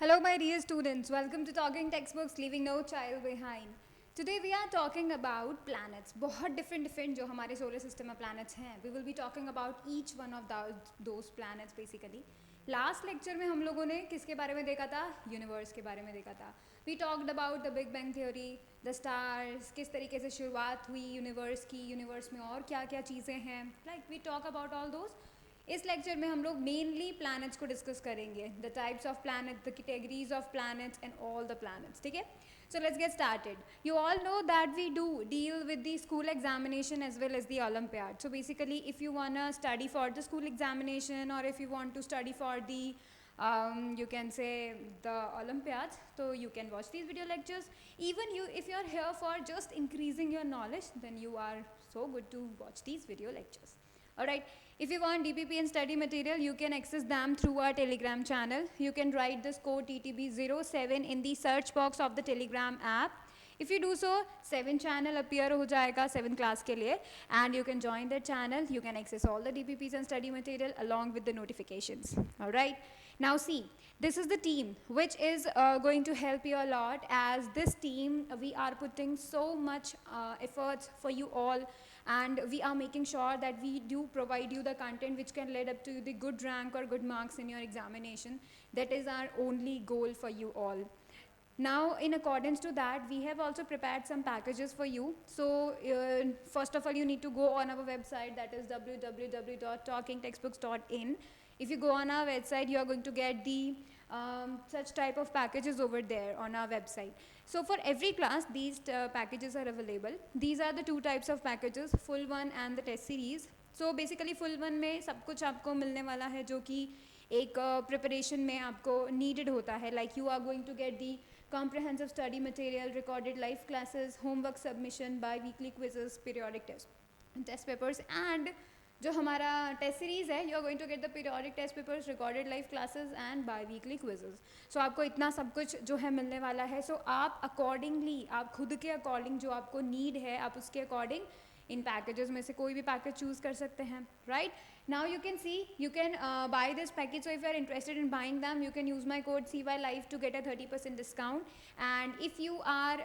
Hello, my dear students. Welcome to Talking Textbooks, leaving no child behind. Today we are talking about planets. बहुत different जो हमारे solar system में planets हैं. We will be talking about each one of those planets basically. Last lecture में हम लोगों ने किसके बारे में देखा था? Universe के बारे में देखा था. We talked about the Big Bang Theory, the stars, किस तरीके से शुरुआत हुई universe की, universe में और क्या क्या चीज़ें हैं. Like we talk about all those. इस लेक्चर में हम लोग मेनली प्लैनेट्स को डिस्कस करेंगे, the types of planet, the categories of planets and all the planets. ठीक है, so let's get started. You all know that we do deal with the school examination as well as the Olympiad. So basically if you want to study for the school examination और if you want to study for the you can say the Olympiads, so you can watch these video lectures. Even you, if you are here for just increasing your knowledge, then you are so good to watch these video lectures. Alright, if you want DPP and study material, you can access them through our Telegram channel. You can write this code TTB07 in the search box of the Telegram app. If you do so, 7 channel appear हो जाएगा 7 class के लिए, and you can join that channel. You can access all the DPPs and study material along with the notifications. Alright, now see, this is the team which is going to help you a lot. As this team, we are putting so much efforts for you all, and we are making sure that we do provide you the content which can lead up to the good rank or good marks in your examination. That is our only goal for you all. Now, in accordance to that, we have also prepared some packages for you. So, first of all, you need to go on our website, that is www.talkingtextbooks.in. If you go on our website, you are going to get the such type of packages over there on our website. So for every class, these packages are available. These are the two types of packages, full one and the test series. So basically full one में सब कुछ आपको मिलने वाला है जो कि एक preparation में आपको needed होता है. Like you are going to get the comprehensive study material, recorded live classes, homework submission, bi-weekly quizzes, periodic test papers, and जो हमारा टेस्ट सीरीज़ है, you are going to get the periodic test papers, recorded live classes and biweekly quizzes. So आपको इतना सब कुछ जो है मिलने वाला है. सो आप अकॉर्डिंगली, आप खुद के अकॉर्डिंग जो आपको नीड है, आप उसके अकॉर्डिंग इन पैकेजेस में से कोई भी पैकेज चूज़ कर सकते हैं. Right, now you can C, you can buy this package. So if you are interested in buying them, you can use my code CYLIVE to get a 30% discount. And if you are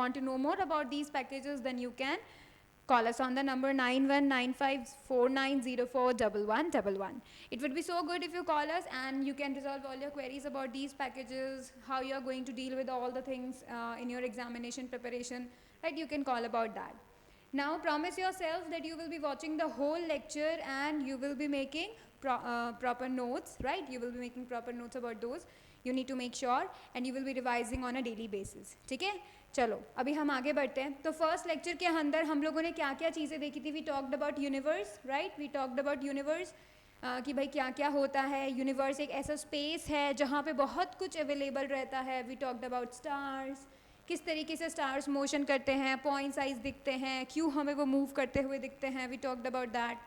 want to know more about these packages, then you can call us on the number 919549041111. It would be so good if you call us and you can resolve all your queries about these packages, how you are going to deal with all the things in your examination preparation. Right, you can call about that. Now promise yourself that you will be watching the whole lecture and you will be making proper notes. Right, you will be making proper notes about those. You need to make sure, and you will be revising on a daily basis. ठीक है, चलो अभी हम आगे बढ़ते हैं. तो first lecture के अंदर हम लोगों ने क्या क्या चीज़ें देखी थी. We talked about universe. Right, we talked about universe कि भाई क्या क्या होता है. यूनिवर्स एक ऐसा स्पेस है जहाँ पे बहुत कुछ अवेलेबल रहता है. वी टॉक्ड अबाउट स्टार्स, किस तरीके से स्टार्स मोशन करते हैं, पॉइंट साइज दिखते हैं, क्यों हमें वो मूव करते हुए दिखते हैं. We talked about that.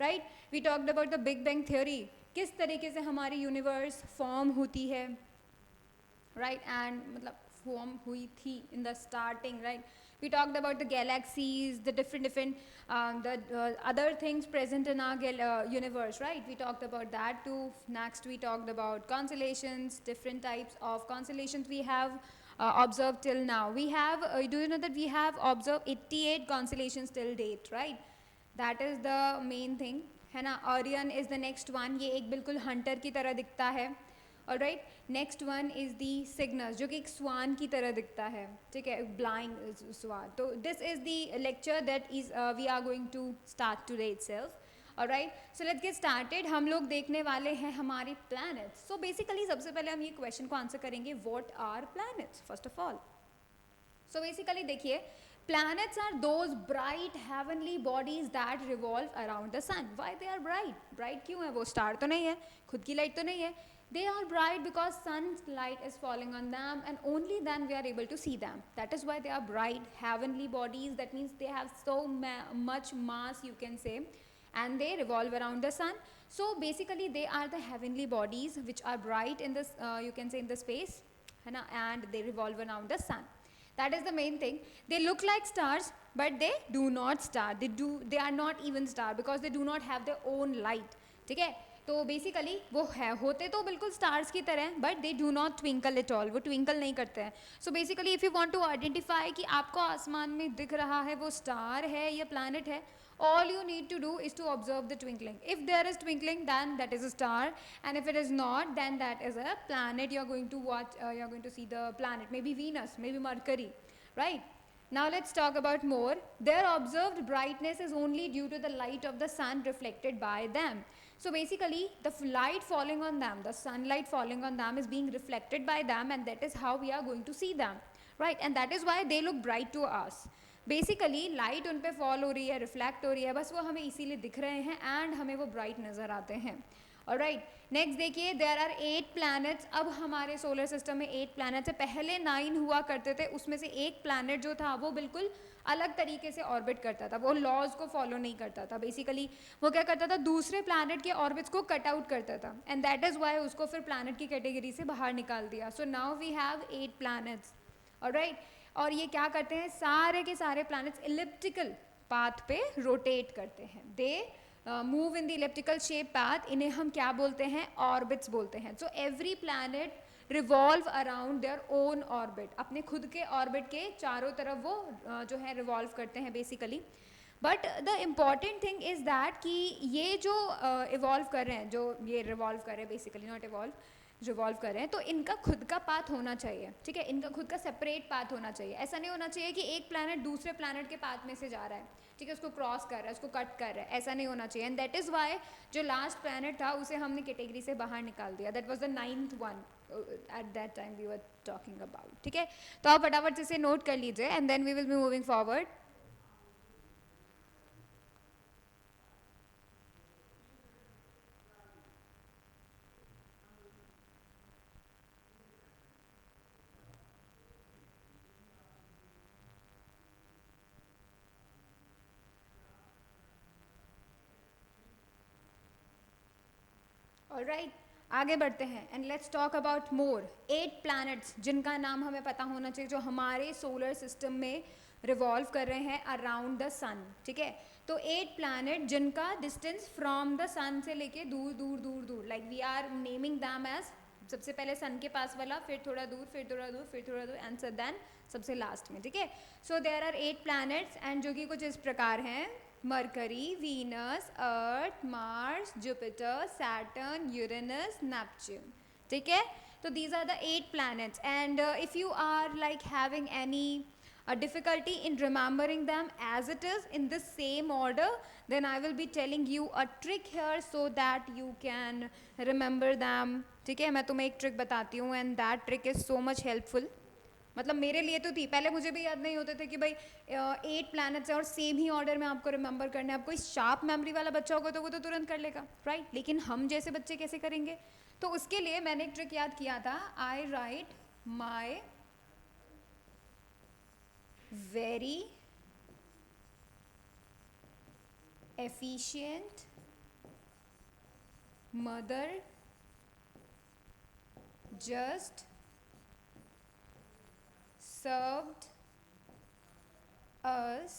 Right, we talked about the big bang theory, किस तरीके से हमारी यूनिवर्स फॉर्म होती है. राइट, एंड मतलब फॉर्म हुई थी in the starting. Right, we talked about the galaxies, the different other things present in our universe. Right, we talked about that too. Next we talked about constellations, different types of constellations we have observed till now. We have do you know that we have observed 88 constellations till date. Right, that is the main thing है ना. Orion is the next one. ये एक बिल्कुल hunter की तरह दिखता है. Alright, next one is the Cygnus, जो कि एक स्वान की तरह दिखता है. ठीक है, ब्लाइंग स्वान. तो this is the lecture that is we are going to start today itself. Alright, so let's get started. हम लोग देखने वाले हैं हमारे planets. So basically सबसे पहले हम ये question को आंसर करेंगे, what are planets first of all. So basically देखिए, planets are those bright heavenly bodies that revolve around the sun. Why they are bright? Bright क्यों है? वो star तो नहीं है, खुद की light तो नहीं है. They are bright because sun's light is falling on them, and only then we are able to see them. That is why they are bright heavenly bodies. That means they have so much mass, you can say, and they revolve around the sun. So basically they are the heavenly bodies which are bright in this you can say in the space, and they revolve around the sun. That is the main thing. They look like stars, but they do not star. They are not even star because they do not have their own light. ठीक है, तो basically वो है होते तो बिल्कुल stars की तरह but they do not twinkle at all, वो ट्विंकल नहीं करते हैं. So basically if you want to identify कि आपको आसमान में दिख रहा है वो स्टार है या प्लैनेट है, all you need to do is to observe the twinkling. If there is twinkling, then that is a star, and if it is not, then that is a planet. You're going to watch, you're going to see the planet, maybe Venus, maybe Mercury, right? Now let's talk about more. Their observed brightness is only due to the light of the sun reflected by them. So basically the light falling on them, the sunlight falling on them is being reflected by them, and that is how we are going to see them, right? And that is why they look bright to us. Basically light उन पे fall हो रही है, reflect हो रही है, बस वो हमें इसीलिए दिख रहे हैं एंड हमें वो ब्राइट नज़र आते हैं. ऑलराइट, नेक्स्ट देखिए, देयर आर 8 प्लैनेट्स. अब हमारे सोलर सिस्टम में 8 प्लैनेट्स है. पहले 9 हुआ करते थे, उसमें से एक प्लैनेट जो था वो बिल्कुल अलग तरीके से ऑर्बिट करता था, वो लॉज को फॉलो नहीं करता था. बेसिकली वो क्या करता था, दूसरे प्लैनेट के ऑर्बिट्स को कट आउट करता था, एंड दैट इज़ वाई उसको फिर प्लैनेट की कैटेगरी से बाहर निकाल दिया. So now we have 8 planets. Alright, और ये क्या करते हैं, सारे के सारे प्लैनेट्स इलिप्टिकल पाथ पे रोटेट करते हैं. They move in the elliptical shape path. इन्हें हम क्या बोलते हैं, ऑर्बिट्स बोलते हैं. So every planet revolve around their own orbit, अपने खुद के ऑर्बिट के चारों तरफ वो जो है रिवॉल्व करते हैं basically. But the important thing is that कि ये जो इवॉल्व कर रहे हैं, जो ये रिवॉल्व कर रहे हैं, बेसिकली नॉट इवॉल्व, रिवॉल्व कर रहे हैं, तो इनका खुद का पाथ होना चाहिए. ठीक है, इनका खुद का सेपरेट पाथ होना चाहिए. ऐसा नहीं होना चाहिए कि एक प्लैनेट दूसरे प्लैनेट के पाथ में से जा रहा है, ठीक है, उसको क्रॉस कर रहा है, उसको कट कर रहा है, ऐसा नहीं होना चाहिए. एंड दैट इज़ वाई जो लास्ट प्लैनेट था उसे हमने कैटेगरी से बाहर निकाल दिया. That was the 9th one at that time we were talking about. ठीक है, तो आप फटाफट से इसे नोट कर लीजिए and then we will be moving forward. Alright, आगे बढ़ते हैं and let's talk about more 8 planets जिनका नाम हमें पता होना चाहिए, जो हमारे सोलर सिस्टम में रिवॉल्व कर रहे हैं अराउंड द सन. ठीक है, तो 8 प्लैनेट जिनका डिस्टेंस फ्रॉम द सन से लेके दूर दूर दूर दूर, like we are naming them as, सबसे पहले सन के पास वाला, फिर थोड़ा दूर, फिर थोड़ा दूर, फिर थोड़ा दूर, एंड देन सबसे लास्ट में. ठीक है, so there are 8 planets and जो कि कुछ इस प्रकार हैं: Mercury, Venus, Earth, Mars, Jupiter, Saturn, Uranus, Neptune. ठीक है, तो these are the 8 planets, and if you are like having any difficulty in remembering them as it is in the same order, then I will be telling you a trick here so that you can remember them. ठीक है, मैं तुम्हें एक trick बताती हूँ and that trick is so much helpful. मतलब मेरे लिए तो थी, पहले मुझे भी याद नहीं होते थे कि भाई 8 प्लैनेट्स हैं और सेम ही ऑर्डर में आपको रिमेंबर करना है. आप कोई शार्प मेमोरी वाला बच्चा होगा तो वो तो तुरंत कर लेगा, राइट? लेकिन हम जैसे बच्चे कैसे करेंगे? तो उसके लिए मैंने एक ट्रिक याद किया था. I write my very efficient mother just served us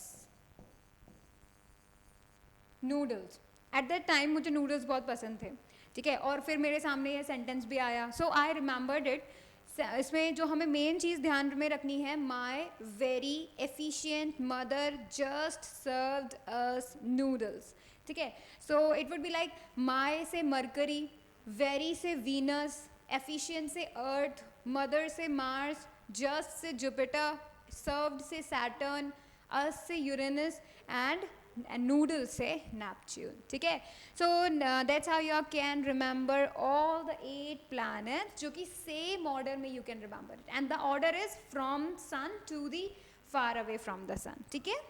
noodles. At that time मुझे नूडल्स बहुत पसंद थे. ठीक है, और फिर मेरे सामने ये सेंटेंस भी आया, सो आई रिमेंबर्ड इट. इसमें जो हमें मेन चीज़ ध्यान में रखनी है, माई very efficient mother just served अस नूडल्स. ठीक है, सो it would be like my से मरकरी, वेरी से वीनस, एफिशिएंट से अर्थ, मदर से Mars, just say Jupiter, served से सैटर्न, अस से यूरेनस एंड नूडल से नेपच्यून. ठीक है, so that's how you can remember all the 8 planets, जो कि सेम ऑर्डर में you can remember it, and the order is from sun to the far away from the sun. ठीक है,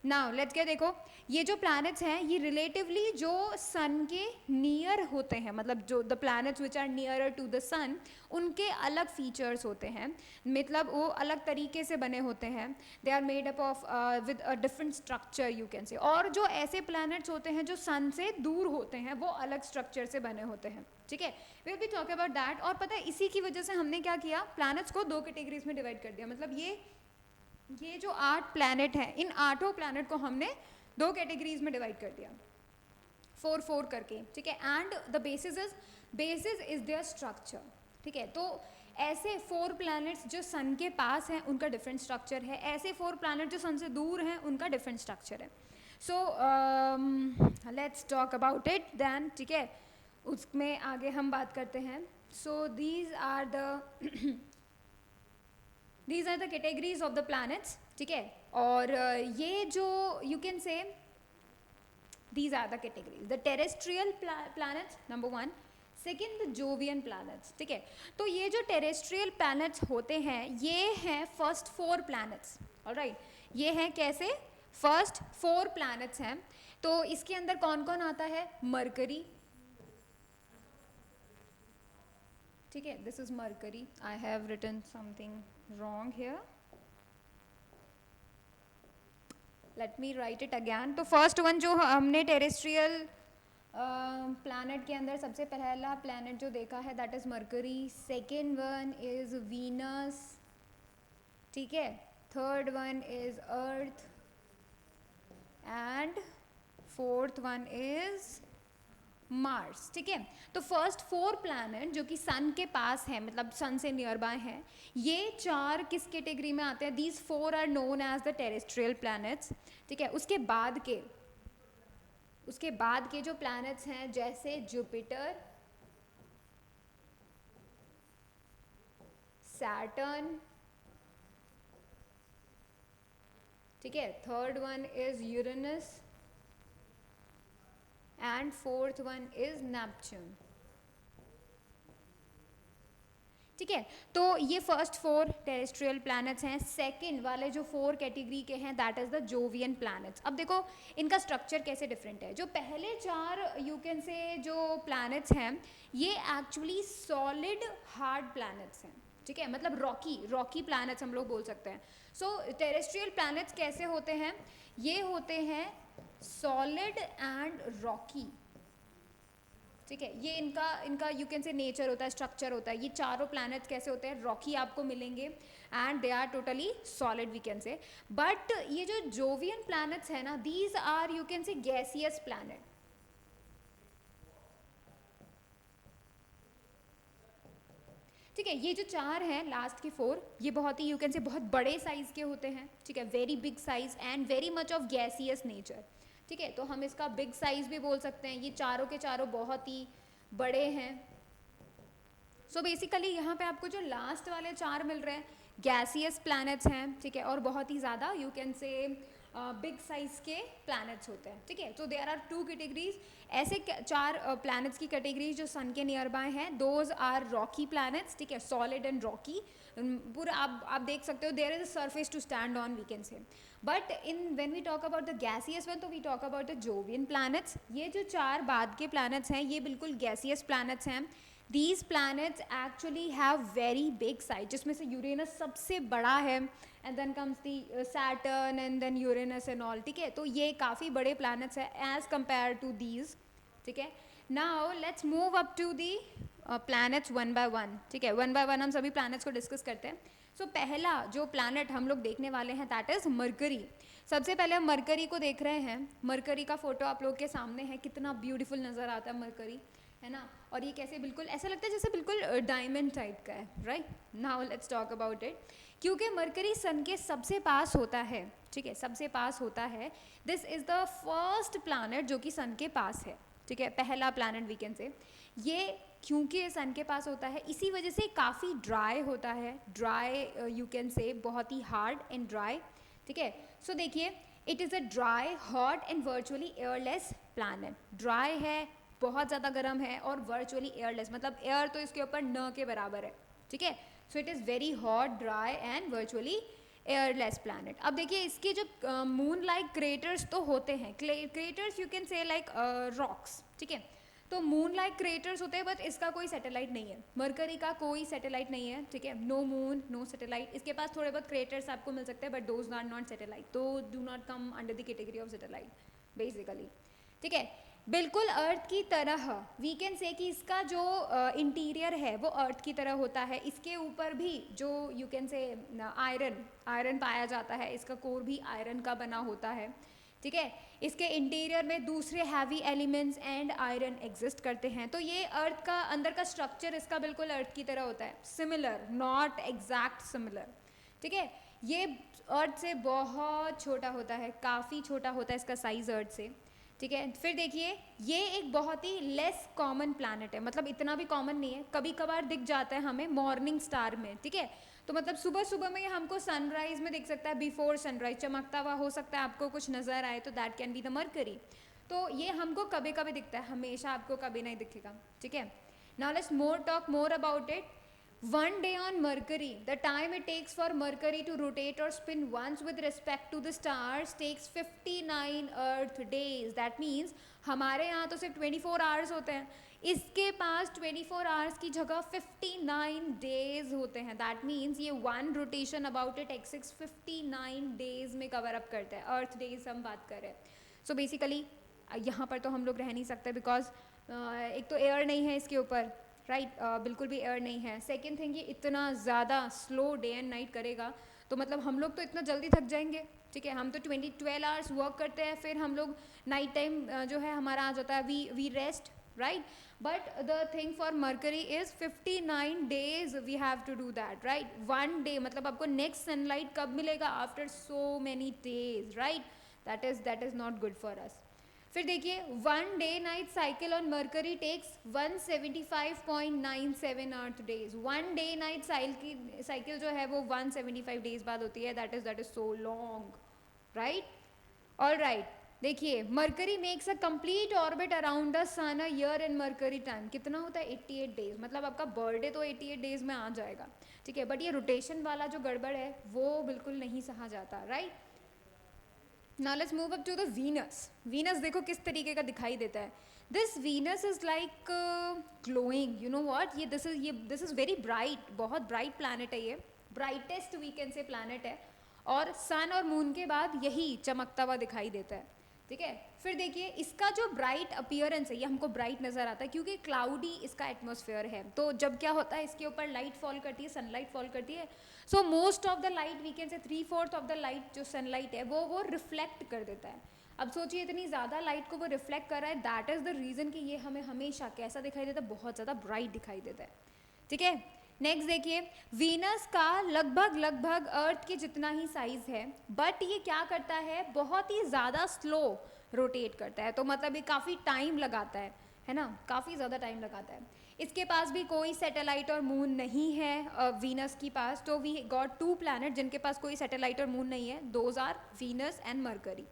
now let's क्या, देखो ये जो प्लैनेट्स हैं ये रिलेटिवली जो सन के नियर होते हैं, मतलब जो the planets which are nearer to the sun, उनके अलग फीचर्स होते हैं, मतलब वो अलग तरीके से बने होते हैं. They are made up of with a different structure you can say. और जो ऐसे प्लैनेट्स होते हैं जो सन से दूर होते हैं वो अलग स्ट्रक्चर से बने होते हैं. ठीक है, we will be talk about that. और पता है इसी की वजह से हमने क्या किया, प्लैनेट्स को 2 कैटेगरीज में डिवाइड कर दिया. मतलब ये जो 8 प्लैनेट हैं, इन 8 प्लैनेट को हमने 2 कैटेगरीज में डिवाइड कर दिया. 4 4 करके, ठीक है. And the basis is there structure, ठीक है. तो ऐसे 4 प्लैनेट्स जो सन के पास हैं उनका डिफरेंट स्ट्रक्चर है, ऐसे 4 प्लैनेट जो सन से दूर हैं उनका डिफरेंट स्ट्रक्चर है. So let's talk about it then, ठीक है. उसमें आगे हम बात करते हैं. So these are the categories of the planets, ठीक है. और ये जो you can say these are the categories. The terrestrial planets number 1, second the Jovian planets, ठीक है. तो ये जो terrestrial planets होते हैं ये हैं first 4 planets, alright. ये हैं कैसे, first 4 planets हैं. तो इसके अंदर कौन कौन आता है, मरकरी, ठीक है. This is mercury. I have written something wrong here. Let me right it again. तो फर्स्ट वन जो हमने टेरेस्ट्रियल प्लैनेट के अंदर सबसे पहला प्लैनेट जो देखा है that is mercury. Second one is Venus, ठीक है. Third one is earth and fourth one is Mars, ठीक है. तो फर्स्ट 4 प्लैनेट जो कि सन के पास है, मतलब सन से नियर बाय हैं, ये 4 किस कैटेगरी में आते हैं, these 4 are known as the terrestrial planets, ठीक है. उसके बाद के जो प्लैनेट्स हैं जैसे जुपिटर, सैटर्न, ठीक है. Third one is Uranus and fourth one is Neptune, ठीक है. तो ये फर्स्ट 4 टेरेस्ट्रियल प्लैनेट्स हैं. सेकंड वाले जो 4 कैटेगरी के हैं that is the Jovian planets. अब देखो इनका स्ट्रक्चर कैसे डिफरेंट है. जो पहले 4 यू कैन से जो प्लैनेट्स हैं ये एक्चुअली सॉलिड हार्ड प्लैनेट्स हैं, ठीक है. मतलब रॉकी प्लैनेट्स हम लोग बोल सकते हैं. सो टेरेस्ट्रियल प्लैनेट्स कैसे होते हैं, ये होते हैं सॉलिड एंड रॉकी, ठीक है. ये इनका यू कैन से नेचर होता है, स्ट्रक्चर होता है. ये चारों प्लैनेट्स कैसे होते हैं, रॉकी आपको मिलेंगे and they are totally solid we can say. But ये जो जोवियन प्लैनेट्स है ना, these are you can say gaseous planet, ठीक है. ये जो 4 हैं लास्ट के 4 ये बहुत ही यू कैन से बहुत बड़े साइज के होते हैं, ठीक है. Very big size and very much of gaseous nature, ठीक है. तो हम इसका बिग साइज भी बोल सकते हैं. ये चारों के चारों बहुत ही बड़े हैं. सो बेसिकली यहाँ पे आपको जो लास्ट वाले 4 मिल रहे हैं गैसियस प्लैनेट्स हैं, ठीक है. और बहुत ही ज़्यादा यू कैन से बिग साइज के प्लैनेट्स होते हैं, ठीक है. तो देयर आर 2 कैटेगरीज. ऐसे 4 प्लैनेट्स की कैटेगरीज जो सन के नियर बाय हैं दोज आर रॉकी प्लैनेट्स, ठीक है. सॉलिड एंड रॉकी पूरा आप देख सकते हो there is a surface to stand on we can say. But when we talk about the gaseous one तो we talk about the Jovian planets. ये जो 4 बाद के प्लैनेट्स हैं ये बिल्कुल गैसियस प्लैनेट्स हैं. These planets actually have very big size, जिसमें से यूरेनस सबसे बड़ा है and then comes the Saturn and then Uranus and all, ठीक है. तो ये काफ़ी बड़े प्लैनेट्स हैं एज कम्पेयर टू दीज, ठीक है. Now let's move up to the planets one by one, ठीक है. वन बाय वन हम सभी प्लैनेट्स को डिस्कस करते हैं. सो पहला जो प्लैनेट हम लोग देखने वाले हैं दैट इज मरकरी. सबसे पहले हम मरकरी को देख रहे हैं. मरकरी का फोटो आप लोग के सामने है. कितना ब्यूटीफुल नज़र आता है मरकरी, है ना. और ये कैसे बिल्कुल ऐसा लगता है जैसे बिल्कुल डायमंड टाइप का है, right. Now let's talk about it. क्योंकि मरकरी सन के सबसे पास होता है, ठीक है, सबसे पास होता है. This is the first planet जो कि सन के पास है, ठीक है. पहला प्लैनेट वी कैन से. ये क्योंकि सन के पास होता है इसी वजह से काफ़ी ड्राई होता है. ड्राई यू कैन से बहुत ही हार्ड एंड ड्राई, ठीक है. सो देखिए it is a dry hot and virtually airless planet. Dry है, बहुत ज़्यादा गर्म है और वर्चुअली एयरलेस, मतलब एयर तो इसके ऊपर न के बराबर है, ठीक है. So it is very hot, dry and virtually airless planet. अब देखिए इसके जो मून लाइक क्रेटर्स तो होते हैं. क्रेटर्स यू कैन से लाइक रॉक्स, ठीक है. तो मून लाइक क्रेटर्स होते हैं बट इसका कोई सैटेलाइट नहीं है. मरकरी का कोई सैटेलाइट नहीं है, ठीक है. No moon no satellite. इसके पास थोड़े बहुत क्रेटर्स आपको मिल सकते हैं but those are not satellite, तो do not come under the category of satellite basically, ठीक है. बिल्कुल अर्थ की तरह वी कैन से कि इसका जो इंटीरियर है वो अर्थ की तरह होता है. इसके ऊपर भी जो यू कैन से आयरन पाया जाता है. इसका कोर भी आयरन का बना होता है, ठीक है। इसके इंटीरियर में दूसरे heavy elements and iron exist करते हैं। तो ये अर्थ का अंदर का स्ट्रक्चर इसका बिल्कुल अर्थ की तरह होता है, सिमिलर, नॉट एग्जैक्ट सिमिलर। ठीक है, ये अर्थ से बहुत छोटा होता है, काफ़ी छोटा होता है इसका साइज अर्थ से। ठीक है, फिर देखिए ये एक बहुत ही लेस कॉमन प्लैनेट है, मतलब इतना भी कॉमन नहीं है, कभी कभार दिख जाता है हमें मॉर्निंग स्टार में। ठीक है, तो मतलब सुबह सुबह में ये हमको सनराइज में दिख सकता है, बिफोर सनराइज चमकता हुआ हो सकता है, आपको कुछ नज़र आए तो that can be the mercury. तो ये हमको कभी कभी दिखता है, हमेशा आपको कभी नहीं दिखेगा। ठीक है, now let's more talk more about it. One day on Mercury, the time it takes for Mercury to rotate or spin once with respect to the stars takes 59 Earth days. That means हमारे यहाँ तो सिर्फ 24 hours होते हैं, इसके पास 24 hours की जगह 59 days होते हैं। दैट मीन्स ये one rotation about it axis 59 days में कवर अप करता है। अर्थ डेज हम बात कर रहे हैं। सो बेसिकली यहाँ पर तो हम लोग रह नहीं सकते, बिकॉज एक तो एयर नहीं है इसके ऊपर, राइट बिल्कुल भी एयर नहीं है। सेकेंड थिंग, ये इतना ज़्यादा स्लो डे एंड नाइट करेगा, तो मतलब हम लोग तो इतना जल्दी थक जाएंगे। ठीक है, हम तो 12 आवर्स वर्क करते हैं, फिर हम लोग नाइट टाइम जो है हमारा आ जाता है, we rest, right. But the thing for Mercury is 59 days we have to do that, right. One day मतलब आपको नेक्स्ट सनलाइट कब मिलेगा, after so many days, right. That is not good for us. फिर देखिए one day night cycle on Mercury takes 175.97 earth days. One day night cycle जो है वो 175 days बाद होती है। That is so long, right. All right, देखिए Mercury makes a complete orbit around the sun a year in Mercury time कितना होता है, 88 डेज। मतलब आपका बर्थडे तो 88 डेज में आ जाएगा। ठीक है, बट ये रोटेशन वाला जो गड़बड़ है वो बिल्कुल नहीं सहा जाता, right. Now let's move up to the Venus. Venus देखो किस तरीके का दिखाई देता है। This Venus is like glowing. You know what? this is very bright. बहुत bright planet है ये, brightest we can say planet है, और sun और moon के बाद यही चमकता हुआ दिखाई देता है। ठीक है, फिर देखिए इसका जो ब्राइट अपीयरेंस है, ये हमको ब्राइट नज़र आता है क्योंकि क्लाउडी इसका एटमॉस्फेयर है। तो जब क्या होता है, इसके ऊपर लाइट फॉल करती है, सनलाइट फॉल करती है, so most of the light we can say 3/4 of the light जो सनलाइट है वो रिफ्लेक्ट कर देता है। अब सोचिए इतनी ज़्यादा लाइट को वो रिफ्लेक्ट कर रहा है, दैट इज़ द रीज़न कि ये हमें हमेशा कैसा दिखाई देता है, बहुत ज़्यादा ब्राइट दिखाई देता है। ठीक है, नेक्स्ट देखिए वीनस का लगभग अर्थ के जितना ही साइज है, बट ये क्या करता है, बहुत ही ज़्यादा स्लो रोटेट करता है। तो मतलब ये काफ़ी टाइम लगाता है ना, काफ़ी ज़्यादा टाइम लगाता है। इसके पास भी कोई सैटेलाइट और मून नहीं है वीनस के पास। तो वी गॉट 2 प्लैनेट जिनके पास कोई सैटेलाइट और मून नहीं है, those are Venus and Mercury.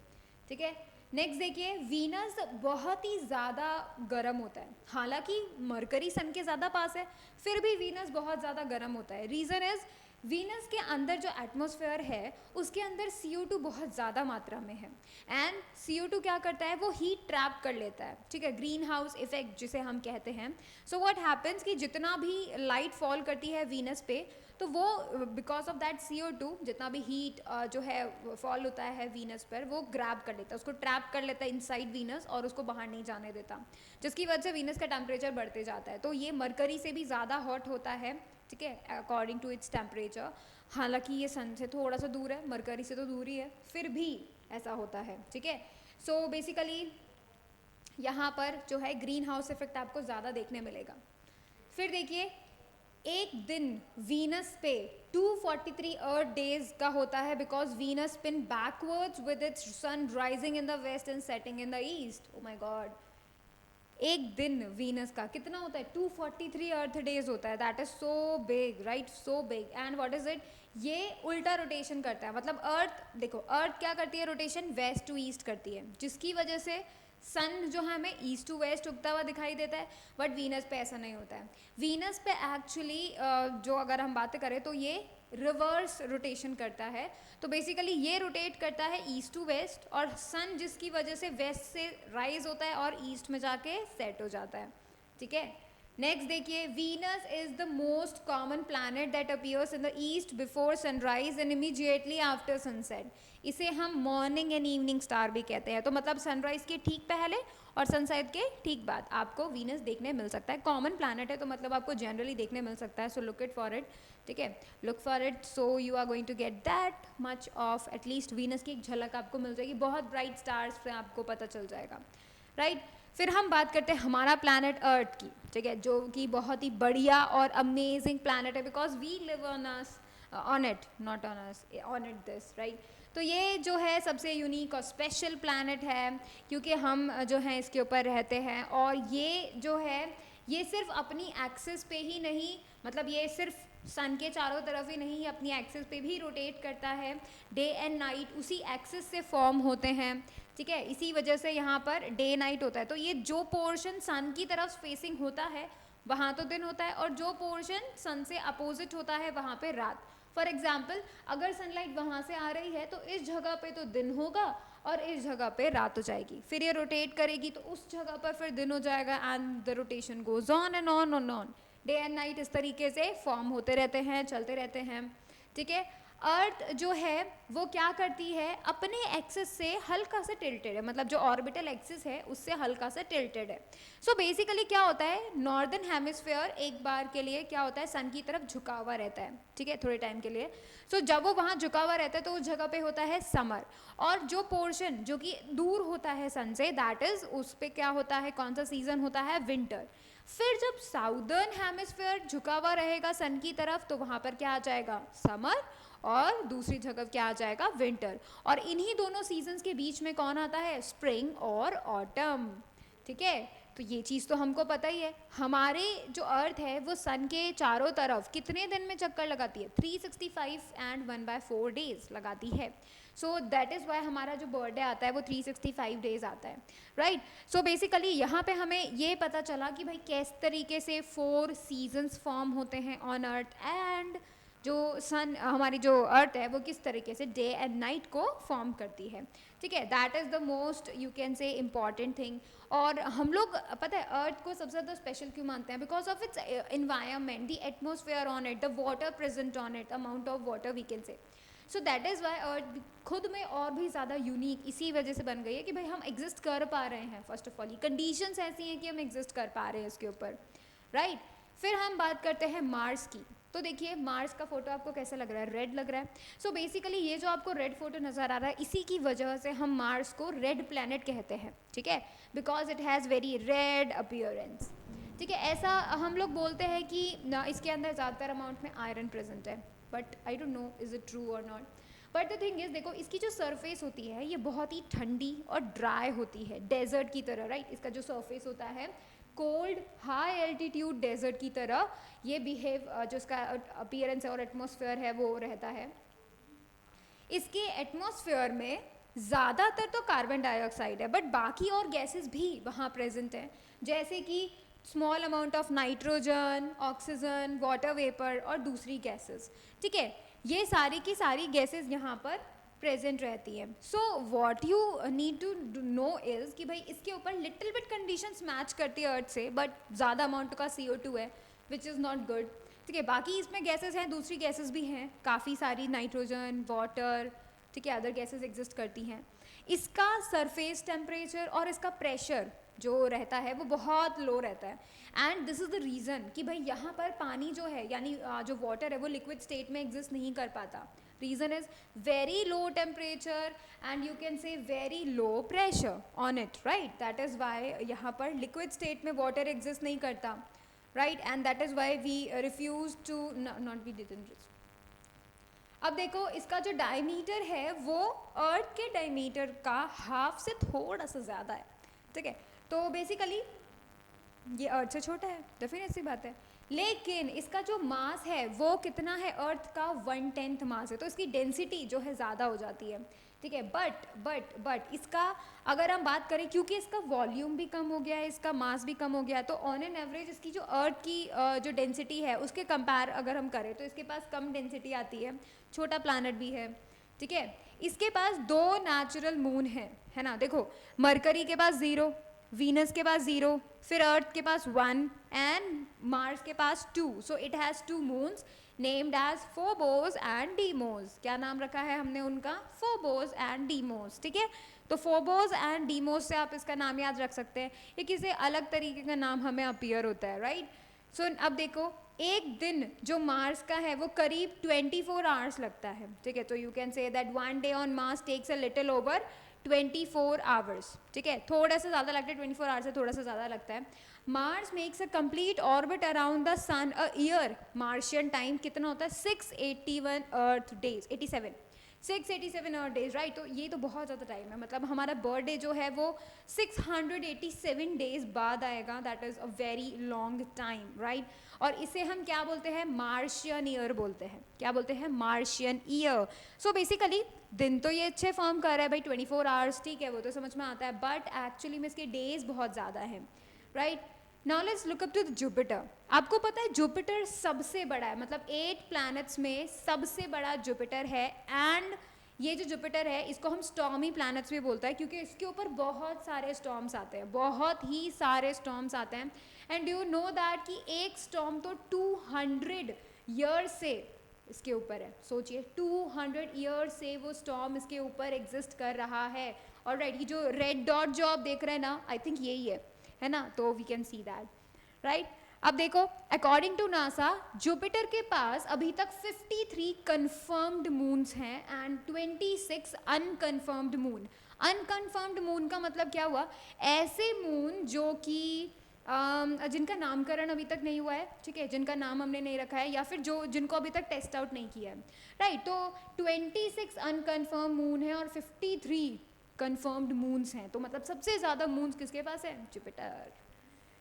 ठीक है, नेक्स्ट देखिए वीनस बहुत ही ज़्यादा गर्म होता है, हालांकि मरकरी सन के ज़्यादा पास है, फिर भी वीनस बहुत ज़्यादा गर्म होता है। रीज़न इज़ वीनस के अंदर जो एटमॉस्फेयर है उसके अंदर CO2 बहुत ज़्यादा मात्रा में है, एंड CO2 क्या करता है, वो हीट ट्रैप कर लेता है। ठीक है, ग्रीन हाउस इफेक्ट जिसे हम कहते हैं। सो व्हाट हैपन्स कि जितना भी लाइट फॉल करती है वीनस पे, तो वो बिकॉज ऑफ दैट CO2 जितना भी हीट जो है फॉल होता है वीनस पर, वो ग्रैब कर लेता है, उसको ट्रैप कर लेता है इनसाइड वीनस और उसको बाहर नहीं जाने देता, जिसकी वजह से वीनस का टेम्परेचर बढ़ते जाता है। तो ये मरकरी से भी ज़्यादा हॉट होता है, ठीक है, अकॉर्डिंग टू इट्स टेम्परेचर। हालांकि ये सन से थोड़ा सा दूर है, मरकरी से तो दूर ही है, फिर भी ऐसा होता है। ठीक है, सो बेसिकली यहाँ पर जो है ग्रीन हाउस इफेक्ट आपको ज़्यादा देखने मिलेगा। फिर देखिए एक दिन वीनस पे 243 अर्थ डेज का होता है, because Venus spin backwards with its sun rising in the west and setting in the east. Oh my god, एक दिन वीनस का कितना होता है, 243 अर्थ डेज होता है। That is so big, right, so big. And what is it, ये उल्टा रोटेशन करता है। मतलब अर्थ देखो, अर्थ क्या करती है, रोटेशन वेस्ट टू ईस्ट करती है, जिसकी वजह से सन जो है हमें ईस्ट टू वेस्ट उगता हुआ दिखाई देता है, बट वीनस पे ऐसा नहीं होता है। वीनस पे एक्चुअली जो अगर हम बातें करें तो ये रिवर्स रोटेशन करता है। तो बेसिकली ये रोटेट करता है ईस्ट टू वेस्ट, और सन जिसकी वजह से वेस्ट से राइज होता है और ईस्ट में जाके सेट हो जाता है। ठीक है, नेक्स्ट देखिए, Venus is the most common planet that appears in the east before sunrise and immediately after sunset. इसे हम मॉर्निंग एंड इवनिंग स्टार भी कहते हैं. तो मतलब सनराइज के ठीक पहले और सनसेट के ठीक बाद आपको वीनस देखने मिल सकता है. कॉमन प्लैनेट है तो मतलब आपको जनरली देखने मिल सकता है. So look it for it. ठीक है, look for it. So you are going to get that much of at least Venus की एक झलक आपको मिल जाएगी. बहुत ब्राइट स्टार्स से आपको पता चल जाएगा. राइट, फिर हम बात करते हैं हमारा प्लैनेट अर्थ की. ठीक है, जो कि बहुत ही बढ़िया और अमेजिंग प्लैनेट है because we live on us, on it, not on us, on it this. Right, तो ये जो है सबसे यूनिक और स्पेशल प्लैनेट है क्योंकि हम जो है इसके ऊपर रहते हैं. और ये जो है ये सिर्फ अपनी एक्सिस पे ही नहीं, मतलब ये सिर्फ सन के चारों तरफ ही नहीं, अपनी एक्सिस पे भी रोटेट करता है. डे एंड नाइट उसी एक्सिस से फॉर्म होते हैं. ठीक है, इसी वजह से यहाँ पर डे नाइट होता है. तो ये जो पोर्शन सन की तरफ फेसिंग होता है वहाँ तो दिन होता है और जो पोर्शन सन से अपोजिट होता है वहाँ पे रात. फॉर एग्जाम्पल, अगर सनलाइट वहाँ से आ रही है तो इस जगह पे तो दिन होगा और इस जगह पे रात हो जाएगी. फिर ये रोटेट करेगी तो उस जगह पर फिर दिन हो जाएगा and the rotation goes on and on and on. Day and night इस तरीके से फॉर्म होते रहते हैं, चलते रहते हैं. ठीक है, अर्थ जो है वो क्या करती है, अपने एक्सिस से हल्का सा टिल्टेड है, मतलब जो ऑर्बिटल एक्सिस है उससे हल्का सा टिल्टेड है. सो बेसिकली क्या होता है, नॉर्दर्न हेमिस्फीयर एक बार के लिए क्या होता है, सन की तरफ झुका हुआ रहता है. ठीक है, थोड़े टाइम के लिए. सो जब वो वहाँ झुका हुआ रहता है तो उस जगह पे होता है समर. और जो पोर्शन जो कि दूर होता है सन से, दैट इज उस पर क्या होता है, कौन सा सीजन होता है, विंटर. फिर जब साउदर्न हेमिस्फीयर झुका हुआ रहेगा सन की तरफ तो वहाँ पर क्या आ जाएगा, समर, और दूसरी जगह क्या आ जाएगा, विंटर. और इन्हीं दोनों सीजन्स के बीच में कौन आता है, स्प्रिंग और ऑटम. ठीक है, तो ये चीज़ तो हमको पता ही है. हमारे जो अर्थ है वो सन के चारों तरफ कितने दिन में चक्कर लगाती है, 365 एंड 1/4 डेज लगाती है. सो दैट इज़ वाई हमारा जो बर्थडे आता है वो 365 डेज आता है. राइट, सो बेसिकली यहाँ पे हमें ये पता चला कि भाई किस तरीके से 4 सीजन्स फॉर्म होते हैं ऑन अर्थ, एंड जो सन हमारी जो अर्थ है वो किस तरीके से डे एंड नाइट को फॉर्म करती है. ठीक है, that is the most you can से इम्पॉर्टेंट थिंग. और हम लोग पता है अर्थ को सबसे ज़्यादा स्पेशल क्यों मानते हैं, because of its environment, the atmosphere on it, the water present on it, amount of water we can say. So that is why Earth खुद में और भी ज़्यादा यूनिक इसी वजह से बन गई है कि भाई हम एग्जिस्ट कर पा रहे हैं. फर्स्ट ऑफ ऑल ये कंडीशंस ऐसी हैं कि हम एग्जिस्ट कर पा रहे हैं इसके ऊपर. राइट, फिर हम बात करते हैं मार्स की. तो देखिए मार्स का फोटो आपको कैसा लग रहा है, रेड लग रहा है. सो बेसिकली ये जो आपको रेड फोटो नज़र आ रहा है इसी की वजह से हम मार्स को रेड प्लैनेट कहते हैं. ठीक है, because it has very red appearance. ठीक है, ऐसा हम लोग बोलते हैं कि इसके अंदर ज़्यादातर अमाउंट में आयरन प्रेजेंट है, but I don't know is it true और not. But the thing is, देखो इसकी जो सरफेस होती है ये बहुत ही ठंडी और ड्राई होती है, डेजर्ट की तरह. राइट, इसका जो सरफेस होता है कोल्ड हाई एल्टीट्यूड डेजर्ट की तरह ये बिहेव, जो इसका अपीयरेंस है और एटमॉस्फेयर है वो रहता है. इसके एटमॉस्फेयर में ज़्यादातर तो कार्बन डाइऑक्साइड है, बट बाकी और गैसेस भी वहाँ प्रेजेंट हैं, जैसे कि small amount of nitrogen, oxygen, water vapour और दूसरी गैसेस. ठीक है, ये सारी की सारी गैसेस यहाँ पर प्रेजेंट रहती है. So what you need to know is कि भाई इसके ऊपर लिटिल बिट कंडीशंस मैच करती है अर्थ से, बट ज़्यादा अमाउंट का CO2 है विच इज़ नॉट गुड. ठीक है, बाकी इसमें गैसेस हैं, दूसरी गैसेस भी हैं काफ़ी सारी, नाइट्रोजन, वाटर. ठीक है, अदर गैसेस एग्जिस्ट करती हैं. इसका सरफेस टेम्परेचर और इसका प्रेशर जो रहता है वो बहुत लो रहता है. And this is the reason कि भाई यहाँ पर पानी जो है यानी जो वाटर है वो लिक्विड स्टेट में एग्जिस्ट नहीं कर पाता. Reason is very low temperature and you can say very low pressure on it, right? That is why यहाँ पर liquid state में water exist नहीं करता, right? And that is why we refuse to not be didn't. अब देखो इसका जो diameter है वो अर्थ के डायमीटर का हाफ से थोड़ा सा ज़्यादा है. ठीक है, तो बेसिकली ये अर्थ से छोटा है, डेफिनेट सी बात है. लेकिन इसका जो मास है वो कितना है, अर्थ का 1/10 मास है, तो इसकी डेंसिटी जो है ज़्यादा हो जाती है. ठीक है, बट इसका अगर हम बात करें, क्योंकि इसका वॉल्यूम भी कम हो गया है, इसका मास भी कम हो गया है, तो ऑन एन एवरेज इसकी जो अर्थ की जो डेंसिटी है उसके कंपेयर अगर हम करें तो इसके पास कम डेंसिटी आती है, छोटा प्लानट भी है. ठीक है, इसके पास 2 नेचुरल मून है ना. देखो मरकरी के पास 0, वीनस के पास 0, फिर अर्थ के पास 1 एंड मार्स के पास 2. So it has 2 moons named as Phobos and Deimos. क्या नाम रखा है हमने उनका? Phobos and Deimos. ठीक है, तो फोबोस एंड डीमोस से आप इसका नाम याद रख सकते हैं. ये किसी अलग तरीके का नाम हमें अपीयर होता है, राइट. सो अब देखो, एक दिन जो मार्स का है वो करीब 24 आवर्स लगता है. ठीक है, तो you can say that one day on Mars takes a little over 24 hours. ठीक है, थोड़ा सा ज़्यादा लगता है, 24 आवर्स से थोड़ा सा ज़्यादा लगता है. Mars makes a complete orbit around the sun a year. Martian time कितना होता है? 681 earth days, 87 687 earth days, right. तो ये तो बहुत ज़्यादा टाइम है. मतलब हमारा बर्थडे जो है वो 687 डेज बाद आएगा. That is a very long time, right. और इसे हम क्या बोलते हैं? मार्शियन ईयर बोलते हैं. क्या बोलते हैं? Martian year. सो बेसिकली दिन तो ये अच्छे फॉर्म कर रहा है भाई, 24 आवर्स, ठीक है, वो तो समझ में आता है, बट एक्चुअली में इसके डेज बहुत ज़्यादा हैं, right. Now let's look up to Jupiter. आपको पता है जुपिटर सबसे बड़ा है, मतलब 8 प्लैनेट्स में सबसे बड़ा जुपिटर है. एंड ये जो जुपिटर है इसको हम स्टॉर्मी प्लैनेट्स भी बोलते हैं, क्योंकि इसके ऊपर बहुत सारे स्टॉर्म्स आते हैं, बहुत ही सारे स्टॉर्म्स आते हैं. एंड यू नो दैट कि एक स्टॉर्म तो 200 ईयर्स से इसके ऊपर है. सोचिए, 200 ईयर्स से वो स्टॉर्म इसके ऊपर एग्जिस्ट कर रहा है. और राइट, ये जो रेड डॉट जो आप देख रहे हैं ना, आई थिंक यही है ना. तो we can see that, right. अब देखो, अकॉर्डिंग टू नासा जुपिटर के पास अभी तक 53 कंफर्म्ड मून्स हैं एंड 26 अनकंफर्म्ड मून. अनकंफर्म्ड मून का मतलब क्या हुआ? ऐसे मून जो कि जिनका नामकरण अभी तक नहीं हुआ है, ठीक है, जिनका नाम हमने नहीं रखा है, या फिर जो जिनको अभी तक टेस्ट आउट नहीं किया है, राइट. तो 26 अनकन्फर्म मून है और 53 कन्फर्म्ड मून्स हैं. तो मतलब सबसे ज़्यादा मून्स किसके पास है? जुपिटर.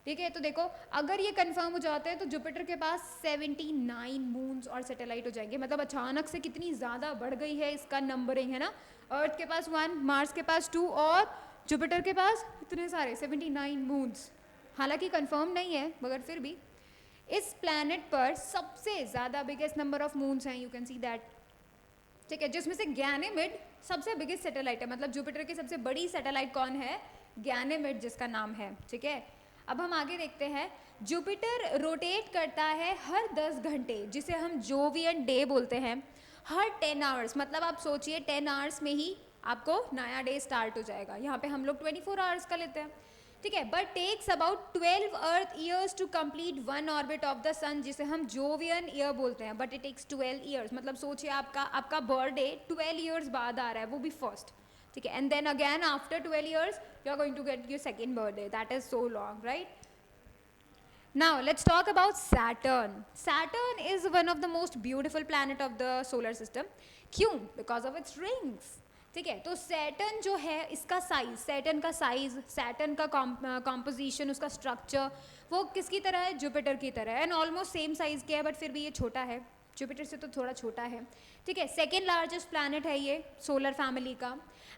ठीक है, तो देखो, अगर ये कंफर्म हो जाते हैं तो जुपिटर के पास 79 मून्स और सैटेलाइट हो जाएंगे. मतलब अचानक से कितनी ज़्यादा बढ़ गई है इसका नंबरिंग, है ना. अर्थ के पास 1, मार्स के पास 2 और जुपिटर के पास इतने सारे 79 मून्स. हालांकि कंफर्म नहीं है, मगर फिर भी इस प्लैनेट पर सबसे ज़्यादा बिगेस्ट नंबर ऑफ मून्स हैं. You can see that. ठीक है, जिसमें से गैनेमिड सबसे बिगेस्ट सैटेलाइट है. मतलब जुपिटर की सबसे बड़ी सैटेलाइट कौन है? गैनेमिड, जिसका नाम है. ठीक है, अब हम आगे देखते हैं. जुपिटर रोटेट करता है हर 10 घंटे, जिसे हम जोवियन डे बोलते हैं. हर 10 आवर्स, मतलब आप सोचिए 10 आवर्स में ही आपको नया डे स्टार्ट हो जाएगा. यहाँ पे हम लोग 24 आवर्स का लेते हैं, ठीक है. But takes about 12 Earth years to complete one orbit of the sun, जिसे हम जोवियन ईयर बोलते हैं. But it takes 12 years. मतलब सोचिए आपका बर्थडे 12 ईयर्स बाद आ रहा है, वो भी फर्स्ट, ठीक है. And then again after 12 years you are going to get your second birthday. That is so long, right? Now let's talk about Saturn. Saturn is one of the most beautiful planet of the solar system. क्यों? Because of its rings. ठीक है, तो Saturn जो है इसका size, Saturn का size, Saturn का composition, उसका स्ट्रक्चर, वो किसकी तरह है? जुपिटर की तरह है. एंड ऑलमोस्ट सेम साइज के है, बट फिर भी ये छोटा है, जुपिटर से तो थोड़ा छोटा है. ठीक है, सेकेंड लार्जेस्ट प्लैनेट है ये सोलर फैमिली का.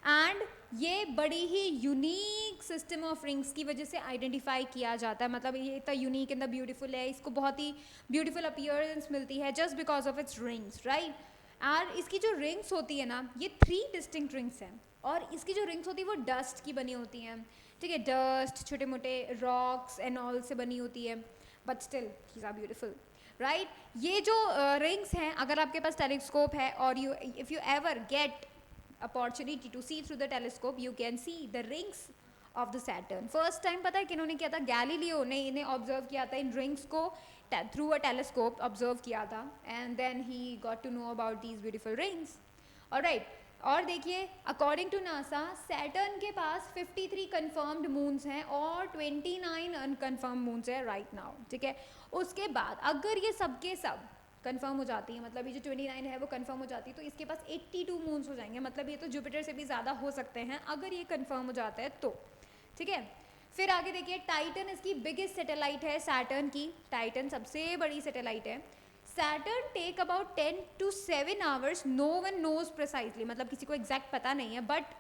एंड ये बड़ी ही यूनिक सिस्टम ऑफ रिंग्स की वजह से आइडेंटिफाई किया जाता है. मतलब ये इतना यूनिक इन द ब्यूटीफुल है, इसको बहुत ही ब्यूटीफुल अपीयरेंस मिलती है just because of it's rings, right. और इसकी जो रिंग्स होती है ना, ये 3 डिस्टिंक्ट रिंग्स हैं. और इसकी जो रिंग्स होती है वो डस्ट की बनी होती हैं. ठीक है, डस्ट, छोटे मोटे रॉक्स एंड ऑल से बनी होती है, but still these are beautiful, right. ये जो रिंग्स हैं, अगर आपके पास टेलीस्कोप है और you if you ever get opportunity to see through the telescope, you can see the rings of the Saturn. First time पता है किन्होंने किया था? गैलीलियो ने इन्हें ऑब्जर्व किया था, इन रिंग्स को थ्रू अ टेलीस्कोप ऑब्जर्व किया था. And then he got to know about these beautiful rings. Alright, और देखिए, अकॉर्डिंग टू नासा सैटर्न के पास 53 कंफर्म्ड मून्स हैं और 29 अनकन्फर्म मून्स हैं राइट नाउ. ठीक है, उसके बाद अगर ये सब के सब कंफर्म हो जाती है, मतलब ये जो 29 है वो कंफर्म हो जाती है, तो इसके पास 82 मून्स हो जाएंगे. मतलब ये तो जुपिटर से भी ज़्यादा हो सकते हैं अगर ये कंफर्म हो जाता है तो. ठीक है, फिर आगे देखिए, टाइटन इसकी बिगेस्ट सैटेलाइट है सैटर्न की. टाइटन सबसे बड़ी सैटेलाइट है. Saturn take about 10 to 7 hours. No one knows precisely, मतलब किसी को एग्जैक्ट पता नहीं है, बट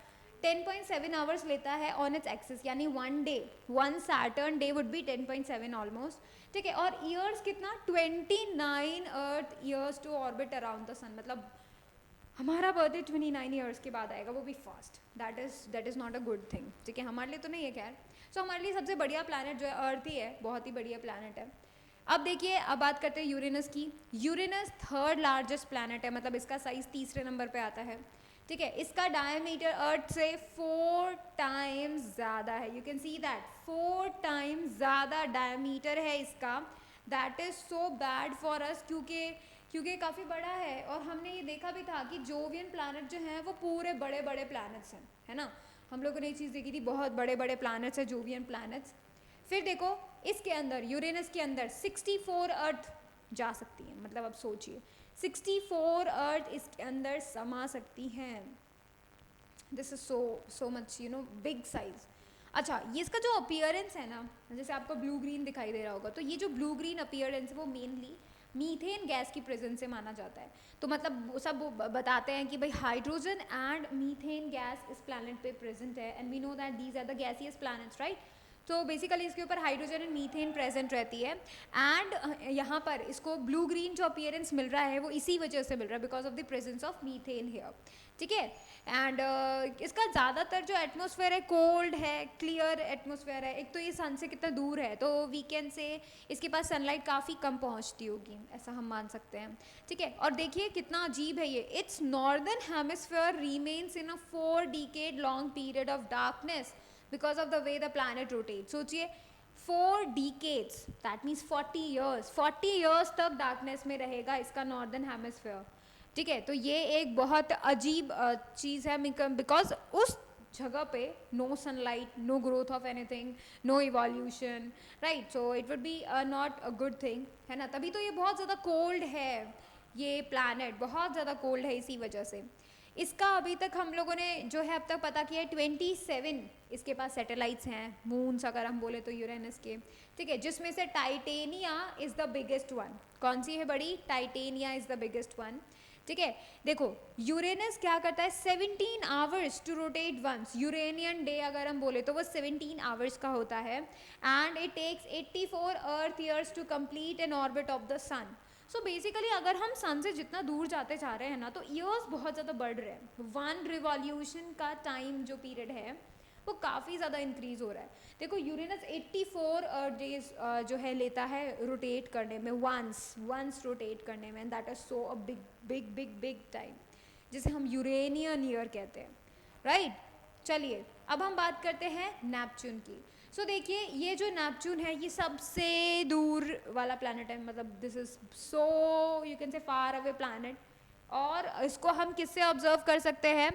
10.7 आवर्स लेता है ऑन इट्स एक्सिस. यानी one Saturn day would be 10.7 almost. ठीक है, और ईयर्स कितना? 29 Earth years to orbit around the sun. मतलब हमारा बर्थडे 29 ईयर्स के बाद आएगा, वो भी fast. That is not a good thing. ठीक है, हमारे लिए तो नहीं है खैर. सो हमारे लिए सबसे बढ़िया प्लानट जो है अर्थ ही है, बहुत ही बढ़िया प्लानट है। अब देखिए, अब बात करते हैं यूरेनस की। यूरेनस थर्ड लार्जेस्ट प्लानट है, मतलब इसका साइज तीसरे नंबर पे आता है, ठीक है। इसका डायमीटर अर्थ से 4 टाइम्स ज़्यादा है, you can see that, 4 times ज़्यादा डायमीटर है इसका। That is so bad for us, क्योंकि काफ़ी बड़ा है। और हमने ये देखा भी था कि जोवियन प्लानट जो हैं वो पूरे बड़े बड़े प्लानट्स हैं, है ना। हम लोगों ने ये चीज़ देखी थी, बहुत बड़े बड़े प्लानट्स हैं जोवियन प्लानट्स। फिर देखो, इसके अंदर यूरेनस के अंदर 64 अर्थ जा सकती हैं, मतलब अब सोचिए 64 अर्थ इसके अंदर समा सकती हैं। This is so much big size. अच्छा, ये इसका जो अपीयरेंस है ना, जैसे आपको ब्लू ग्रीन दिखाई दे रहा होगा, तो ये जो ब्लू ग्रीन अपीयरेंस है वो मेनली मीथेन गैस की प्रेजेंस से माना जाता है। तो मतलब सब बताते हैं कि भाई हाइड्रोजन एंड मीथेन गैस इस प्लैनेट पे प्रेजेंट है, and we know that these are the gaseous planets, right. तो बेसिकली इसके ऊपर हाइड्रोजन एंड मीथेन प्रेजेंट रहती है। एंड यहाँ पर इसको ब्लू ग्रीन जो अपीयरेंस मिल रहा है वो इसी वजह से मिल रहा है, because of the presence of methane here, ठीक है। एंड इसका ज़्यादातर जो एटमॉस्फेयर है कोल्ड है, क्लियर एटमॉस्फेयर है। एक तो ये सन से कितना दूर है, तो वी कैन से इसके पास सनलाइट काफ़ी कम पहुंचती होगी, ऐसा हम मान सकते हैं, ठीक है। और देखिए कितना अजीब है ये, it's northern hemisphere remains in a 4 decade long period of darkness because of the way the planet rotate. सोचिए 4 डिकेड्स, दैट मीन्स 40 ईयर्स तक डार्कनेस में रहेगा इसका नॉर्दर्न हेमिस्फीयर, ठीक है। तो ये एक बहुत अजीब चीज़ है, बिकॉज उस जगह पे no sunlight, no growth of anything, no evolution, right. So it would be not a good thing, है ना। तभी तो ये बहुत ज़्यादा कोल्ड है, ये प्लैनेट बहुत ज़्यादा कोल्ड है इसी वजह से। इसका अभी तक हम लोगों ने जो है अब तक पता किया है 27 इसके पास सैटेलाइट्स हैं, मून्स अगर हम बोले तो यूरेनस के, ठीक है, जिसमें से Titania is the biggest one. कौन सी है बड़ी? Titania is the biggest one, ठीक है। देखो यूरेनस क्या करता है, 17 hours to rotate once. Uranian day अगर हम बोले तो वो 17 आवर्स का होता है, and it takes 84 earth years to complete an orbit of the sun. So basically अगर हम सन से जितना दूर जाते जा रहे हैं ना, तो ईयर्स बहुत ज़्यादा बढ़ रहे हैं। 1 रिवॉल्यूशन का टाइम जो पीरियड है वो काफ़ी ज़्यादा इंक्रीज हो रहा है। देखो यूरेनस 84 डेज जो है लेता है रोटेट करने में, वंस रोटेट करने में, and that is so a big big big big time, जिसे हम यूरेनियन ईयर कहते हैं, राइट। चलिए अब हम बात करते हैं नेपच्यून की। सो देखिए ये जो नेपच्यून है ये सबसे दूर वाला प्लैनेट है, मतलब this is so you can से फार अवे प्लैनेट। और इसको हम किससे ऑब्जर्व कर सकते हैं?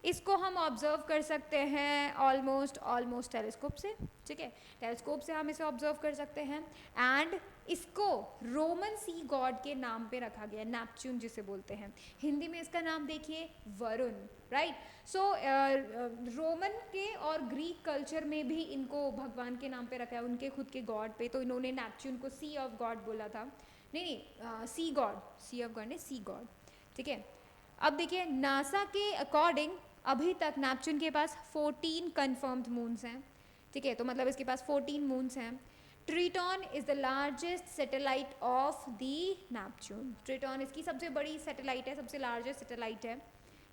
इसको हम ऑब्जर्व कर सकते हैं ऑलमोस्ट टेलीस्कोप से, ठीक है। टेलीस्कोप से हम इसे ऑब्जर्व कर सकते हैं। एंड इसको रोमन सी गॉड के नाम पे रखा गया, नेपच्यून जिसे बोलते हैं। हिंदी में इसका नाम देखिए वरुण, राइट। सो रोमन के और ग्रीक कल्चर में भी इनको भगवान के नाम पे रखा है, उनके खुद के गॉड पे। तो इन्होंने नेपच्यून को सी ऑफ गॉड बोला था, नहीं सी ऑफ गॉड ने सी गॉड, ठीक है। अब देखिए नासा के अकॉर्डिंग अभी तक नेपच्यून के पास 14 कन्फर्म्ड मून्स हैं, ठीक है। तो मतलब इसके पास 14 मून्स हैं। Triton is the largest satellite of the Neptune. Triton इसकी सबसे बड़ी सैटेलाइट है, सबसे लार्जेस्ट सैटेलाइट है,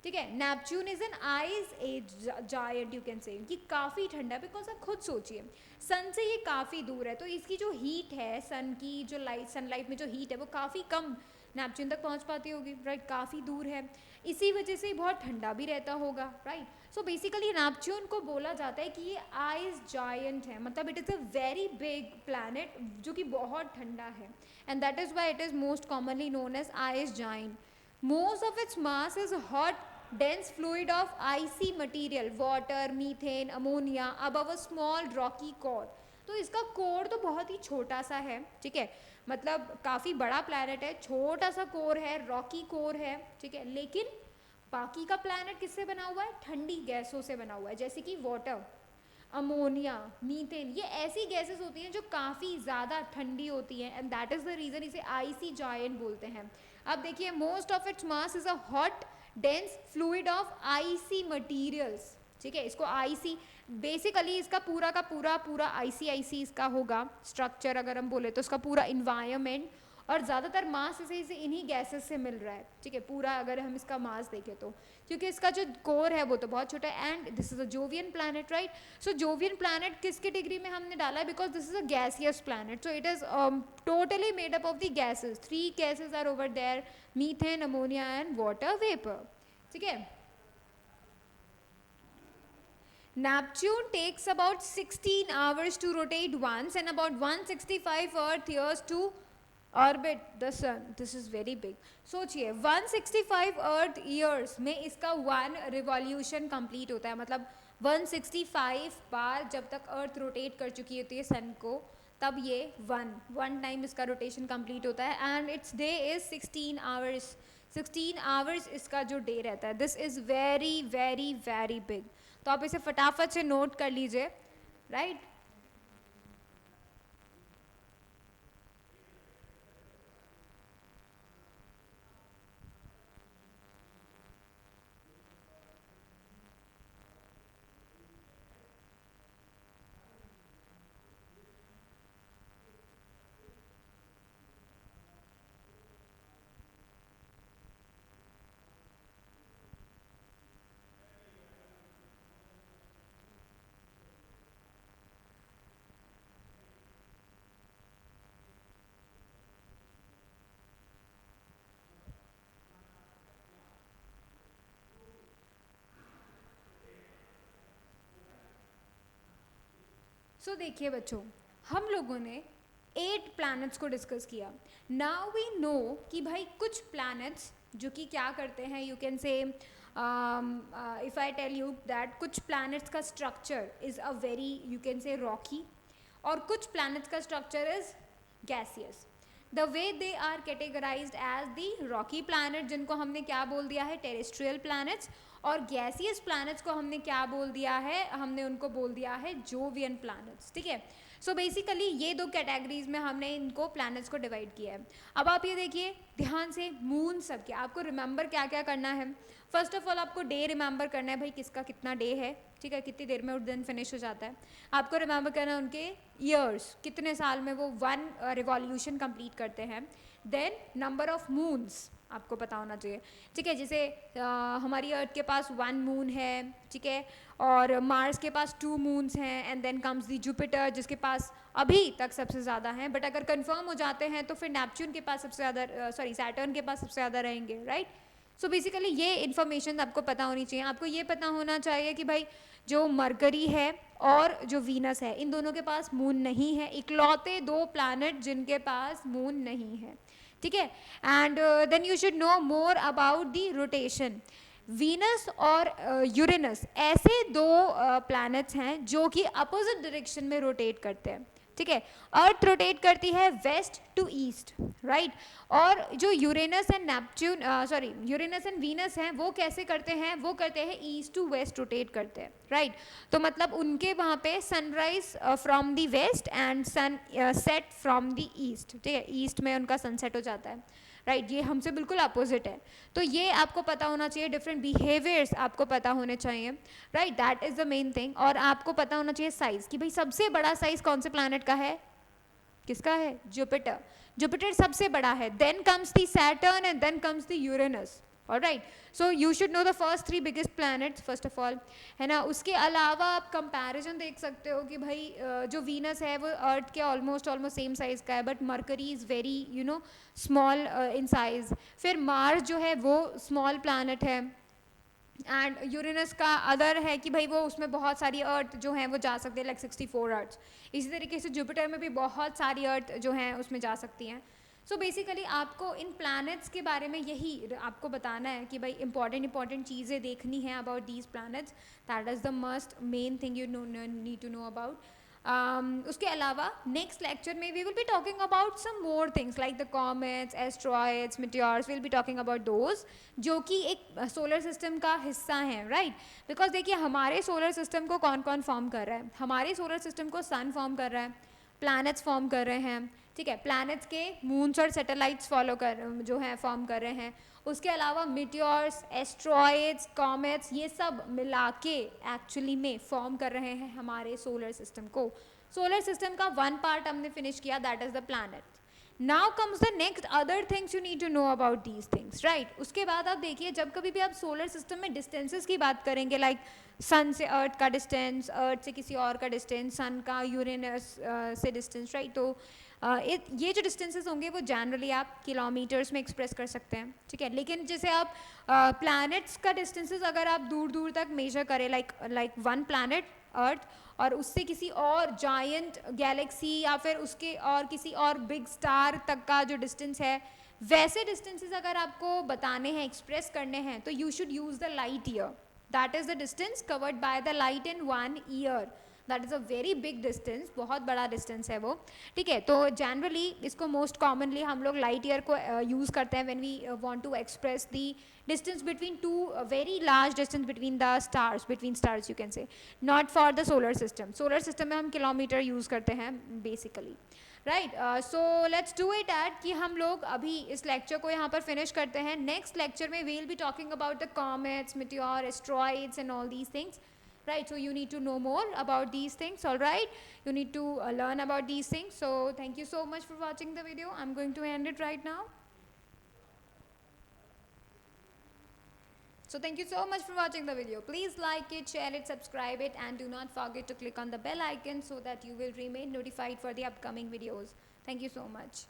ठीक है। Neptune is an ice age giant, you can say. कि काफ़ी ठंडा है, बिकॉज आप खुद सोचिए सन से ये काफ़ी दूर है, तो इसकी जो हीट है, सन की जो लाइट, सनलाइट में जो हीट है वो काफ़ी कम नेपच्यून तक पहुंच पाती होगी, राइट। काफ़ी दूर है, इसी वजह से बहुत ठंडा भी रहता होगा, राइट। सो बेसिकली नेपच्यून को बोला जाता है कि ये आइस जायंट है, मतलब it is a very big planet जो कि बहुत ठंडा है, and that is why it is most commonly known as ice giant. Most of its mass is hot, dense fluid of icy material, water, methane, ammonia, above a small rocky core. तो इसका core तो बहुत ही छोटा सा है, ठीक है। मतलब काफ़ी बड़ा प्लैनेट है, छोटा सा कोर है, रॉकी कोर है, ठीक है। लेकिन बाकी का प्लैनेट किससे बना हुआ है? ठंडी गैसों से बना हुआ है, जैसे कि वाटर, अमोनिया, मीथेन। ये ऐसी गैसेस होती हैं जो काफ़ी ज़्यादा ठंडी होती हैं, and that is the reason इसे आइसी जायंट बोलते हैं। अब देखिए most of its mass is a hot dense fluid of icy materials, ठीक है। इसको आईसी, बेसिकली इसका पूरा का पूरा आईसी इसका होगा स्ट्रक्चर, अगर हम बोले तो इसका पूरा इन्वायरमेंट। और ज़्यादातर मास इसे इन्हीं गैसेस से मिल रहा है, ठीक है, पूरा अगर हम इसका मास देखें तो, क्योंकि इसका जो कोर है वो तो बहुत छोटा है. And this is a Jovian planet, right. So Jovian planet किसके डिग्री में हमने डाला है, because this is a gaseous planet. So it is totally made up of the gases. 3 gases are over there, methane, ammonia and water vapour, ठीक है. Neptune takes about 16 hours to rotate once and about 165 Earth years to orbit the sun. This is very big. सोचिए 165 Earth years में इसका 1 revolution complete होता है, मतलब 165 बार जब तक अर्थ रोटेट कर चुकी होती है सन को, तब ये वन टाइम इसका रोटेशन कंप्लीट होता है. And it's day is 16 hours. 16 hours इसका जो डे रहता है. This is very very very big. तो आप इसे फटाफट से नोट कर लीजिए, राइट. सो देखिए बच्चों, हम लोगों ने 8 प्लैनेट्स को डिस्कस किया. नाउ वी नो कि भाई कुछ प्लैनेट्स जो कि क्या करते हैं, you can say if I tell you that कुछ प्लैनेट्स का structure is a very, you can say rocky, और कुछ प्लैनेट्स का structure is gaseous. The way they are categorized as the rocky planet, जिनको हमने क्या बोल दिया है, टेरेस्ट्रियल प्लैनेट्स, और गैसियस प्लैनेट्स को हमने क्या बोल दिया है, हमने उनको बोल दिया है जोवियन प्लैनेट्स, ठीक है. सो बेसिकली ये 2 कैटेगरीज में हमने इनको प्लैनेट्स को डिवाइड किया है. अब आप ये देखिए ध्यान से, मून सबके आपको रिमेंबर क्या क्या करना है. फर्स्ट ऑफ ऑल आपको डे रिमेंबर करना है, भाई किसका कितना डे है, ठीक है, कितनी देर में उस दिन फिनिश हो जाता है. आपको रिमेंबर करना है उनके ईयर्स, कितने साल में वो 1 रिवॉल्यूशन कंप्लीट करते हैं. देन नंबर ऑफ मून्स आपको पता होना चाहिए, ठीक है. जैसे हमारी अर्थ के पास 1 मून है, ठीक है, और मार्स के पास 2 मून्स हैं, and then comes the Jupiter जिसके पास अभी तक सबसे ज़्यादा हैं, बट अगर कंफर्म हो जाते हैं तो फिर नेपच्यून के पास सबसे ज़्यादा, सॉरी सैटर्न के पास सबसे ज़्यादा रहेंगे, राइट. सो बेसिकली ये इन्फॉर्मेशन आपको पता होनी चाहिए. आपको ये पता होना चाहिए कि भाई जो मरकरी है और जो वीनस है, इन दोनों के पास मून नहीं है. इकलौते 2 प्लैनेट जिनके पास मून नहीं है, ठीक है. And then you should know more about the rotation. Venus और यूरेनस ऐसे 2 प्लैनेट्स हैं जो कि अपोजिट डायरेक्शन में रोटेट करते हैं, ठीक है. अर्थ रोटेट करती है वेस्ट टू ईस्ट, राइट. और जो Uranus and Neptune, sorry Uranus and Venus हैं, वो कैसे करते हैं, वो करते हैं ईस्ट टू वेस्ट रोटेट करते हैं, राइट. तो मतलब उनके वहाँ पे sunrise from the west and sunset from the east, ठीक है. ईस्ट में उनका सनसेट हो जाता है, राइट. ये हमसे बिल्कुल अपोजिट है. तो ये आपको पता होना चाहिए, डिफरेंट बिहेवियर्स आपको पता होने चाहिए, right. That is the main thing. और आपको पता होना चाहिए साइज, कि भाई सबसे बड़ा साइज कौन से प्लैनेट का है, किसका है, जुपिटर. जुपिटर सबसे बड़ा है. Then comes the Saturn and then comes the Uranus. Alright. So you should know the first 3 biggest planets first of all, है ना. उसके अलावा आप कंपैरिजन देख सकते हो कि भाई जो वीनस है वो अर्थ के ऑलमोस्ट सेम साइज़ का है, but mercury is very you know small in size. फिर मार्स जो है वो स्मॉल प्लैनेट है. एंड यूरेनस का अदर है कि भाई वो उसमें बहुत सारी अर्थ जो हैं वो जा सकती है, लाइक 64 अर्थ. इसी तरीके से जुपिटर में भी बहुत सारी अर्थ जो हैं उसमें जा सकती हैं. सो बेसिकली आपको इन प्लैनेट्स के बारे में यही आपको बताना है कि भाई इंपॉर्टेंट चीज़ें देखनी है about these planets. That is the must main thing you need to know about. उसके अलावा नेक्स्ट लेक्चर में we will be talking about some more things like the comets, asteroids, meteors. Will be talking about those जो कि एक solar system का हिस्सा हैं, right. Because देखिए हमारे सोलर सिस्टम को कौन कौन फॉर्म कर रहा है. हमारे सोलर सिस्टम को सन फॉर्म कर रहा है, प्लैनेट्स फॉर्म कर रहे हैं, ठीक है. प्लैनेट्स के मून्स और सैटेलाइट्स जो हैं फॉर्म कर रहे हैं. उसके अलावा मीटियोर्स, एस्ट्रॉयड्स, कॉमेट्स, ये सब मिला के एक्चुअली में फॉर्म कर रहे हैं हमारे सोलर सिस्टम को. सोलर सिस्टम का 1 पार्ट हमने फिनिश किया, that is the planet. Now comes the next other things you need to know about these things, right. उसके बाद आप देखिए, जब कभी भी आप सोलर सिस्टम में डिस्टेंसेस की बात करेंगे, लाइक सन से अर्थ का डिस्टेंस, अर्थ से किसी और का डिस्टेंस, सन का यूरेनस से डिस्टेंस, राइट. तो ये जो डिस्टेंसेस होंगे वो जनरली आप किलोमीटर्स में एक्सप्रेस कर सकते हैं, ठीक है. लेकिन जैसे आप प्लैनेट्स का डिस्टेंसेस अगर आप दूर दूर तक मेजर करें, लाइक वन प्लैनेट अर्थ और उससे किसी और जायंट गैलेक्सी या फिर उसके और किसी और बिग स्टार तक का जो डिस्टेंस है, वैसे डिस्टेंसेस अगर आपको बताने हैं, एक्सप्रेस करने हैं, तो you should use the light year. That is the distance covered by the light in 1 year. That is a very big distance, बहुत बड़ा डिस्टेंस है वो, ठीक है. तो जनरली इसको मोस्ट कॉमनली हम लोग लाइट ईयर को यूज़ करते हैं when we want to express the distance between two very large distance between the stars, between stars you can say, not for the solar system. Solar system में हम kilometre use करते हैं basically, right. So let's do it at कि हम लोग अभी इस lecture को यहाँ पर फिनिश करते हैं. नेक्स्ट लेक्चर में we will be talking about the comets, meteor, asteroids and all these things, right. So you need to know more about these things, all right. You need to learn about these things. So thank you so much for watching the video. I'm going to end it right now. So thank you so much for watching the video. Please like it, share it, subscribe it, and do not forget to click on the bell icon so that you will remain notified for the upcoming videos. Thank you so much.